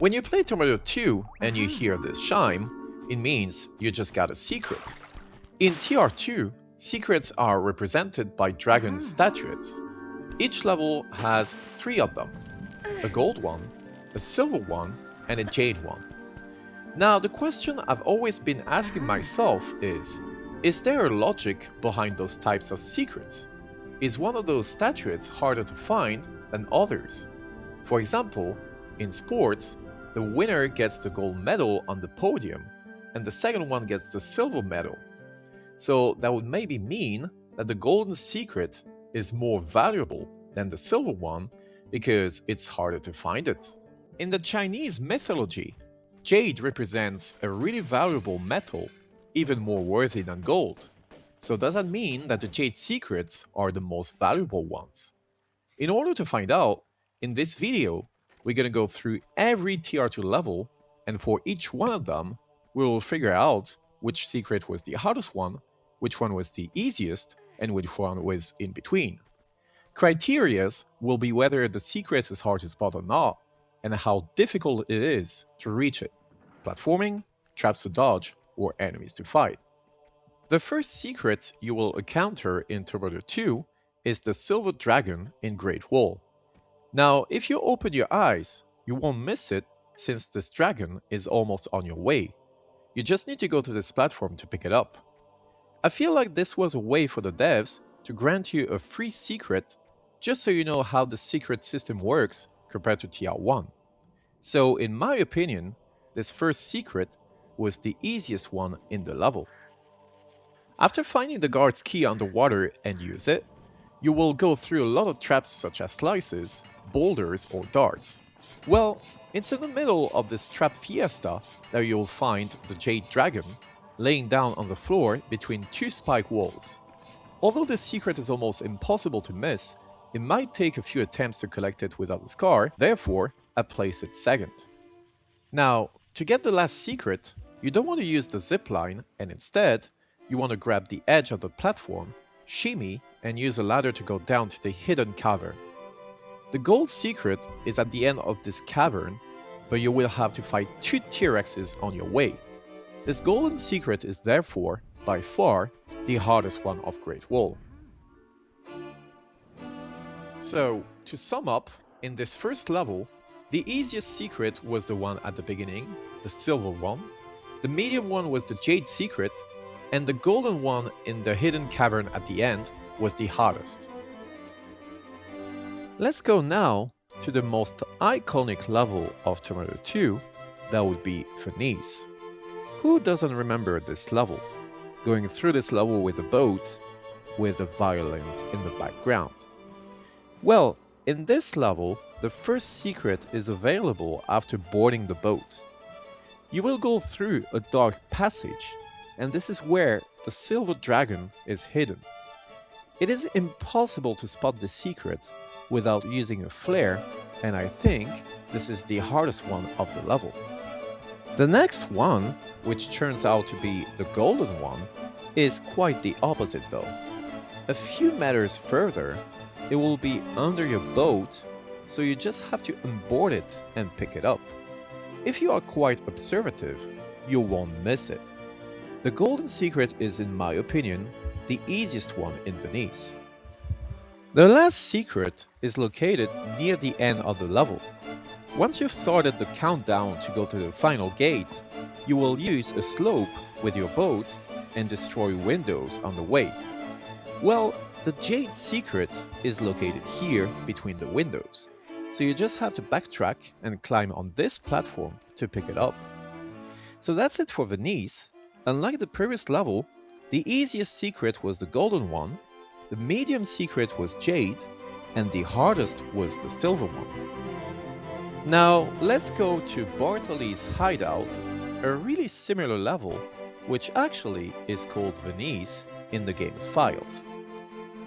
When you play Terminator 2 and you hear this chime, it means you just got a secret. In TR2, secrets are represented by dragon statuettes. Each level has 3 of them, a gold one, a silver one, and a jade one. Now the question I've always been asking myself is there a logic behind those types of secrets? Is one of those statuettes harder to find than others? For example, in sports, the winner gets the gold medal on the podium, and the second one gets the silver medal. So that would maybe mean that the golden secret is more valuable than the silver one because it's harder to find it. In the Chinese mythology, jade represents a really valuable metal, even more worthy than gold. So does that mean that the jade secrets are the most valuable ones? In order to find out, in this video, we're gonna go through every TR2 level, and for each one of them, we will figure out which secret was the hardest one, which one was the easiest, and which one was in between. Criterias will be whether the secret is hard to spot or not, and how difficult it is to reach it. Platforming, traps to dodge, or enemies to fight. The first secret you will encounter in Terminator 2 is the Silver Dragon in Great Wall. Now, if you open your eyes, you won't miss it since this dragon is almost on your way. You just need to go to this platform to pick it up. I feel like this was a way for the devs to grant you a free secret just so you know how the secret system works compared to TR1. So in my opinion, this first secret was the easiest one in the level. After finding the guard's key underwater and use it, you will go through a lot of traps such as slices, boulders or darts. Well, it's in the middle of this trap fiesta that you'll find the Jade Dragon laying down on the floor between 2 spike walls. Although this secret is almost impossible to miss, it might take a few attempts to collect it without a scar, therefore I place it second. Now, to get the last secret, you don't want to use the zipline and instead, you want to grab the edge of the platform, shimmy and use a ladder to go down to the hidden cavern. The gold secret is at the end of this cavern, but you will have to fight 2 T-Rexes on your way. This golden secret is therefore, by far, the hardest one of Great Wall. So, to sum up, in this first level, the easiest secret was the one at the beginning, the silver one, the medium one was the jade secret, and the golden one in the hidden cavern at the end was the hardest. Let's go now to the most iconic level of Terminator 2, that would be Venice. Who doesn't remember this level? Going through this level with a boat, with the violins in the background. Well, in this level, the first secret is available after boarding the boat. You will go through a dark passage, and this is where the Silver Dragon is hidden. It is impossible to spot this secret without using a flare, and I think this is the hardest one of the level. The next one, which turns out to be the golden one, is quite the opposite though. A few meters further, it will be under your boat, so you just have to onboard it and pick it up. If you are quite observative, you won't miss it. The golden secret is, in my opinion, the easiest one in Venice. The last secret is located near the end of the level. Once you've started the countdown to go to the final gate, you will use a slope with your boat and destroy windows on the way. Well, the Jade secret is located here between the windows, so you just have to backtrack and climb on this platform to pick it up. So that's it for Venice. Unlike the previous level, the easiest secret was the golden one, the medium secret was Jade, and the hardest was the silver one. Now let's go to Bartoli's Hideout, a really similar level, which actually is called Venice in the game's files.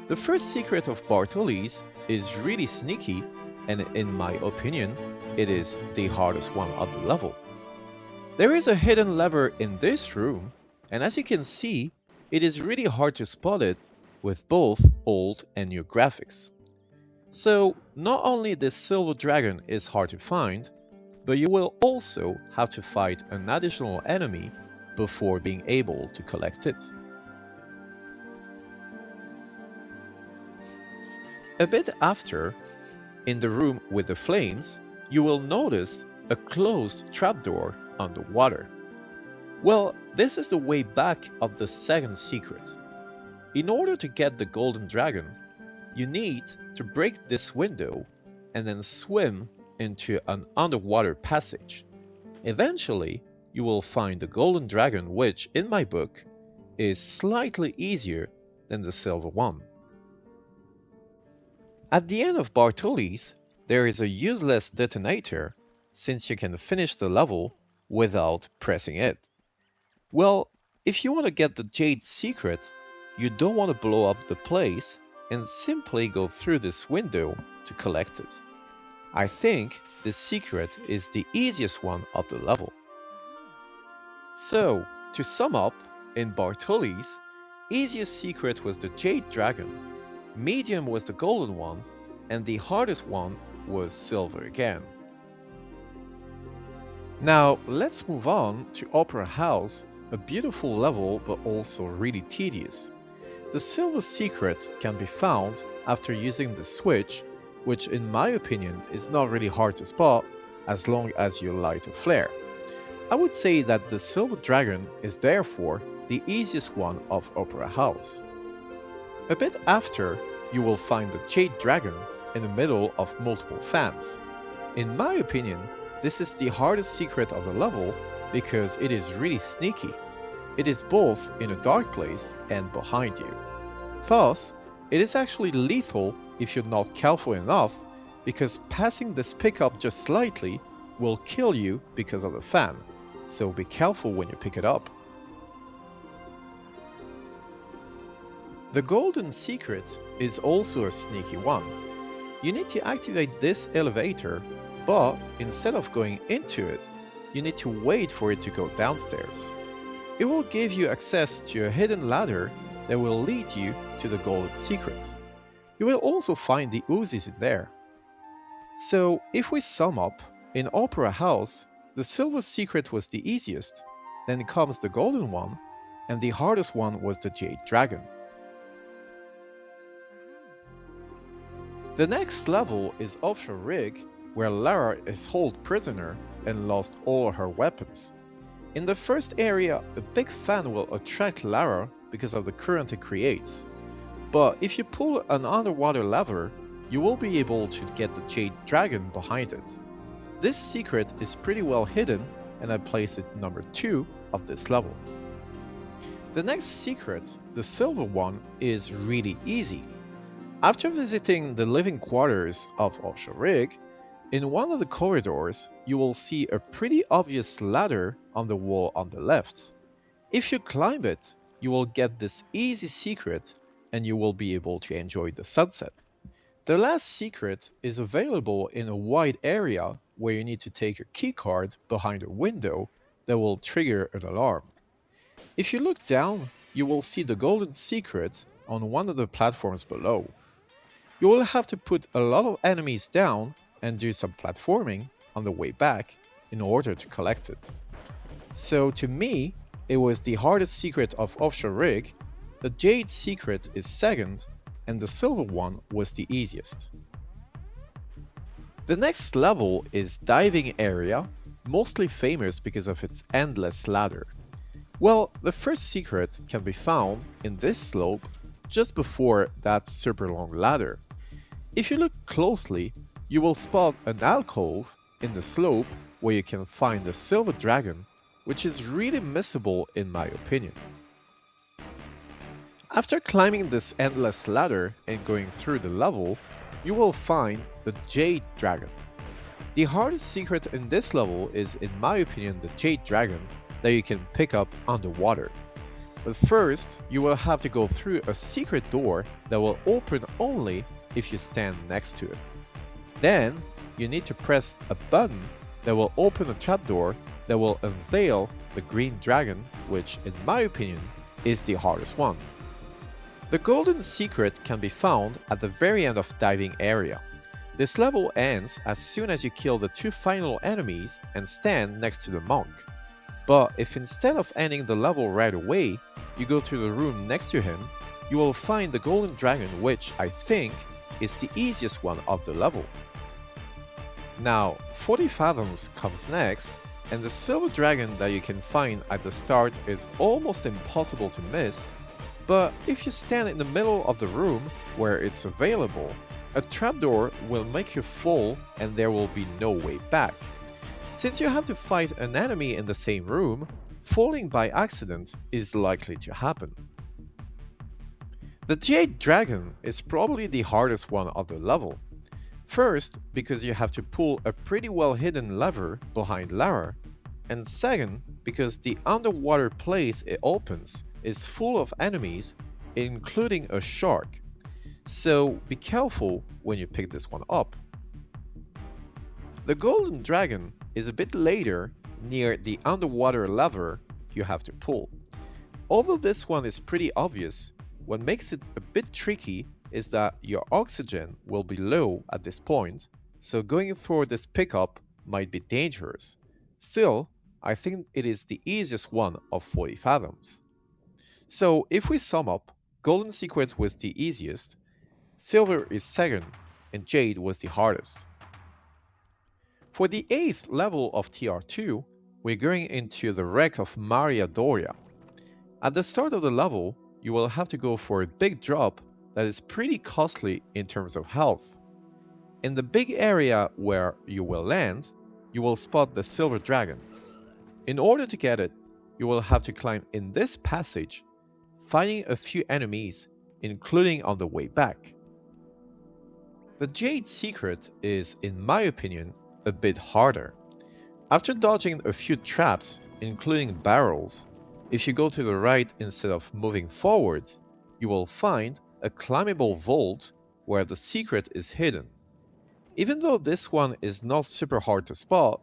The first secret of Bartoli's is really sneaky, and in my opinion, it is the hardest one of the level. There is a hidden lever in this room, and as you can see, it is really hard to spot it with both old and new graphics. So, not only this silver dragon is hard to find, but you will also have to fight an additional enemy before being able to collect it. A bit after, in the room with the flames, you will notice a closed trapdoor underwater. Well, this is the way back of the second secret. In order to get the golden dragon, you need to break this window and then swim into an underwater passage. Eventually, you will find the golden dragon, which, in my book, is slightly easier than the silver one. At the end of Bartoli's, there is a useless detonator, since you can finish the level without pressing it. Well, if you want to get the Jade secret, you don't want to blow up the place and simply go through this window to collect it. I think this secret is the easiest one of the level. So, to sum up, in Bartoli's, easiest secret was the Jade Dragon, medium was the golden one, and the hardest one was silver again. Now, let's move on to Opera House, a beautiful level but also really tedious. The silver secret can be found after using the switch, which in my opinion is not really hard to spot as long as you light a flare. I would say that the silver dragon is therefore the easiest one of Opera House. A bit after, you will find the Jade Dragon in the middle of multiple fans. In my opinion, this is the hardest secret of the level because it is really sneaky. It is both in a dark place and behind you. Thus, it is actually lethal if you're not careful enough, because passing this pickup just slightly will kill you because of the fan, so be careful when you pick it up. The golden secret is also a sneaky one. You need to activate this elevator, but instead of going into it, you need to wait for it to go downstairs. It will give you access to a hidden ladder that will lead you to the golden secret. You will also find the Uzis in there. So if we sum up, in Opera House, the silver secret was the easiest, then comes the golden one, and the hardest one was the Jade Dragon. The next level is Offshore Rig, where Lara is held prisoner and lost all her weapons. In the first area, a big fan will attract Lara because of the current it creates. But if you pull an underwater lever, you will be able to get the Jade Dragon behind it. This secret is pretty well hidden, and I place it number 2 of this level. The next secret, the silver one, is really easy. After visiting the living quarters of Offshore Rig, in one of the corridors, you will see a pretty obvious ladder on the wall on the left. If you climb it, you will get this easy secret and you will be able to enjoy the sunset. The last secret is available in a wide area where you need to take a keycard behind a window that will trigger an alarm. If you look down, you will see the golden secret on one of the platforms below. You will have to put a lot of enemies down and do some platforming on the way back in order to collect it. So to me, it was the hardest secret of Offshore Rig, the Jade secret is second, and the silver one was the easiest. The next level is Diving Area, mostly famous because of its endless ladder. Well, the first secret can be found in this slope just before that super long ladder. If you look closely, you will spot an alcove in the slope where you can find the silver dragon, which is really missable in my opinion. After climbing this endless ladder and going through the level, you will find the Jade Dragon. The hardest secret in this level is, in my opinion, the Jade Dragon that you can pick up underwater. But first, you will have to go through a secret door that will open only if you stand next to it. Then, you need to press a button that will open a trapdoor that will unveil the green dragon, which, in my opinion, is the hardest one. The golden secret can be found at the very end of Diving Area. This level ends as soon as you kill the 2 final enemies and stand next to the monk. But if instead of ending the level right away, you go to the room next to him, you will find the golden dragon, which I think is the easiest one of the level. Now, 40 Fathoms comes next, and the silver dragon that you can find at the start is almost impossible to miss, but if you stand in the middle of the room where it's available, a trapdoor will make you fall and there will be no way back. Since you have to fight an enemy in the same room, falling by accident is likely to happen. The Jade dragon is probably the hardest one of the level. First, because you have to pull a pretty well hidden lever behind Lara, and second, because the underwater place it opens is full of enemies, including a shark. So be careful when you pick this one up. The golden dragon is a bit later near the underwater lever you have to pull. Although this one is pretty obvious, what makes it a bit tricky is that your oxygen will be low at this point, so going for this pickup might be dangerous. Still, I think it is the easiest one of 40 Fathoms. So if we sum up, Golden Secret was the easiest, Silver is second, and Jade was the hardest. For the 8th level of TR2, we're going into the wreck of Maria Doria. At the start of the level, you will have to go for a big drop that is pretty costly in terms of health. In the big area where you will land, you will spot the silver dragon. In order to get it, you will have to climb in this passage, fighting a few enemies, including on the way back. The Jade secret is, in my opinion, a bit harder. After dodging a few traps, including barrels, if you go to the right instead of moving forwards, you will find a climbable vault where the secret is hidden. Even though this one is not super hard to spot,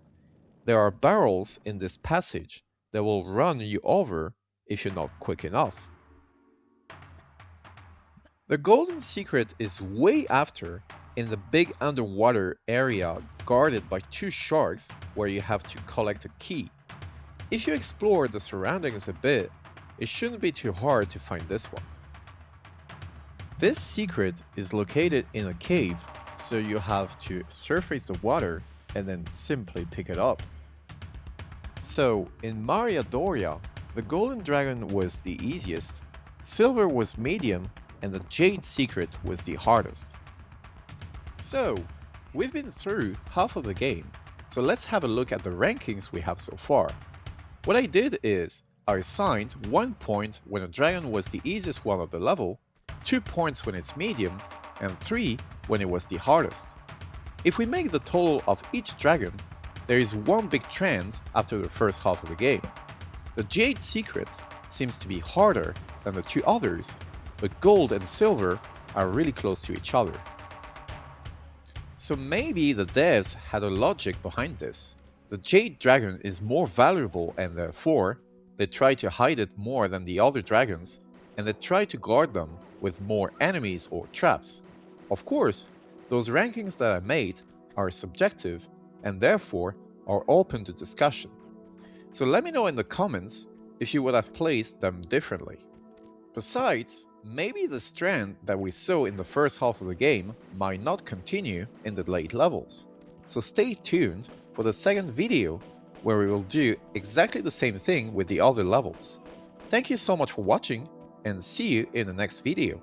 there are barrels in this passage that will run you over if you're not quick enough. The golden secret is way after, in the big underwater area guarded by 2 sharks where you have to collect a key. If you explore the surroundings a bit, it shouldn't be too hard to find this one. This secret is located in a cave, so you have to surface the water and then simply pick it up. So, in Maria Doria, the golden dragon was the easiest, silver was medium, and the Jade secret was the hardest. So, we've been through half of the game, so let's have a look at the rankings we have so far. What I did is, I assigned 1 point when a dragon was the easiest one of the level, 2 points when it's medium, and 3 when it was the hardest. If we make the total of each dragon, there is one big trend after the first half of the game. The Jade secret seems to be harder than the 2 others, but gold and silver are really close to each other. So maybe the devs had a logic behind this. The Jade dragon is more valuable and therefore, they try to hide it more than the other dragons, and they try to guard them with more enemies or traps. Of course, those rankings that I made are subjective and therefore are open to discussion. So let me know in the comments if you would have placed them differently. Besides, maybe the strand that we saw in the first half of the game might not continue in the late levels. So stay tuned for the second video where we will do exactly the same thing with the other levels. Thank you so much for watching and see you in the next video.